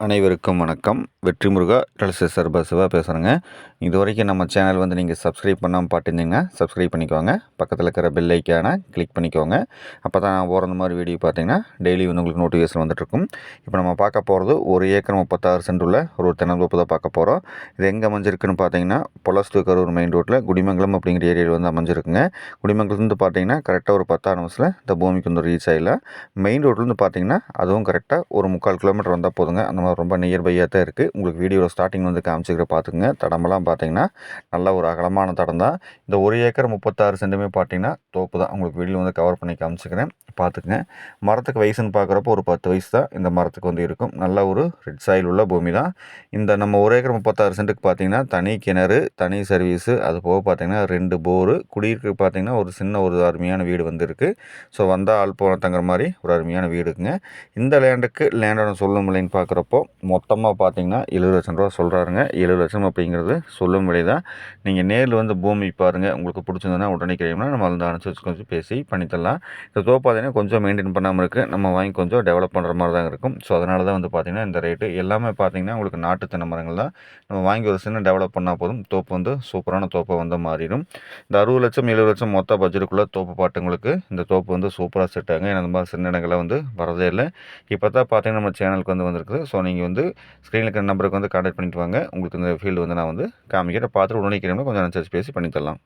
அனைவருக்கும் வணக்கம். வெற்றி முருகா டெலசிஸ் சார்பாக சிவா பேசுகிறேங்க. இது வரைக்கும் நம்ம சேனல் நீங்கள் சப்ஸ்கிரைப் பண்ணாமல் பார்த்துருந்தீங்கன்னா சப்ஸ்கிரைப் பண்ணிக்கோங்க. பக்கத்தில் இருக்கிற பெல் ஐக்கானை கிளிக் பண்ணிக்கோங்க. அப்போ தான் நான் போகிற மாதிரி வீடியோ பார்த்தீங்கன்னா டெய்லி உங்களுக்கு நோட்டிஃபிகேஷன் வந்துட்டுருக்கும். இப்போ நம்ம பார்க்க போகிறது 1 ஏக்கர் 36 சென்ட் உள்ள ஒரு தென்னந்தோப்பு தான் பார்க்க போகிறோம். இது எங்கே அமைஞ்சிருக்குன்னு பார்த்தீங்கன்னா பொலஸ் டு கரூர் மெயின் ரோட்டில் குடிமங்கலம் அப்படிங்கிற ஏரியாவில் அமைஞ்சிருக்குங்க. குடிமங்கலத்துலேருந்து பார்த்தீங்கன்னா கரெக்டாக ஒரு 10 நிமிஷத்தில் இந்த பூமிக்கு ரீச் ஆகிடலாம். மெயின் ரோட்லேருந்து பார்த்தீங்கன்னா அதுவும் கரெக்டாக ஒரு 3/4 கிலோமீட்டர் வந்தால் போதுங்க. அந்த மாதிரி ரொம்ப நியர்பையாக தான் இருக்குது. உங்களுக்கு வீடியோவில் ஸ்டார்டிங் காமிச்சிக்கிற பார்த்துக்குங்க. தடமெல்லாம் பார்த்தீங்கன்னா நல்ல ஒரு அகலமான தடம் தான். இந்த 1 ஏக்கர் 36 சென்ட்டுமே பார்த்தீங்கன்னா தோப்பு தான். உங்களுக்கு வீடியோ கவர் பண்ணி காமிச்சிக்கிறேன், பார்த்துக்குங்க. மரத்துக்கு வயசுன்னு பார்க்குறப்போ ஒரு 10 வயசு தான் இந்த மரத்துக்கு இருக்கும். நல்ல ஒரு ரெட் சாயில் உள்ள பூமி தான். இந்த நம்ம 1 ஏக்கர் 36 சென்ட்டுக்கு பார்த்தீங்கன்னா தனி கிணறு, தனி சர்வீஸு, அது போக பார்த்தீங்கன்னா 2 போரு, குடியிருக்கு பார்த்தீங்கன்னா ஒரு சின்ன ஒரு அருமையான வீடு இருக்குது. ஸோ வந்தால் ஆள் போன தங்குற மாதிரி ஒரு அருமையான வீடுக்குங்க. இந்த லேண்டோட சொல்லும் விலைன்னு பார்க்குறப்போ மொத்தமாக பார்த்தீங்கன்னா 70 லட்சம் ரூபா சொல்கிறாருங்க. 70 லட்சம் அப்படிங்கிறது சொல்லும் விலை தான். நீங்கள் நேரில் பூமி பாருங்கள், உங்களுக்கு பிடிச்சிருந்ததுன்னா உடனே கிடைக்கும்னா நம்ம அனுசரித்து கொஞ்சம் பேசி பண்ணித்தரலாம். இந்த தோப்பு பார்த்தீங்கன்னா கொஞ்சம் மெயின்டைன் பண்ணாமல் இருக்குது. நம்ம வாங்கி கொஞ்சம் டெவலப் பண்ணுற மாதிரி தான் இருக்கும். ஸோ அதனால தான் பார்த்தீங்கன்னா இந்த ரேட்டு எல்லாமே பார்த்தீங்கன்னா உங்களுக்கு நாட்டு தென்னை மரங்கள் தான். நம்ம வாங்கி ஒரு சின்ன டெவலப் பண்ணால் போதும், தோப்பு சூப்பரான தோப்பை மாறிடும். இந்த 60 லட்சம் 70 லட்சம் மொத்த பட்ஜெட்டுக்குள்ளே தோப்பு பாட்டுங்களுக்கு இந்த தோப்பு சூப்பராக செட் ஆகுங்க. ஏன்னா இந்த மாதிரி சின்ன இடங்கள்லாம் வரதே இல்லை. இப்போ தான் பார்த்தீங்கன்னா நம்ம சேனலுக்கு வந்திருக்குது. ஸோ நீங்கள் ஸ்க்ரீனில் இருக்கிற நம்பருக்கு கான்டாக்ட் பண்ணிட்டு வாங்க. உங்களுக்கு இந்த ஃபீல்டு நான் காமிக்கிறேன். பார்த்துட்டு உடனே கொஞ்சம் அனுசரித்து பேசி பண்ணித்தரலாம்.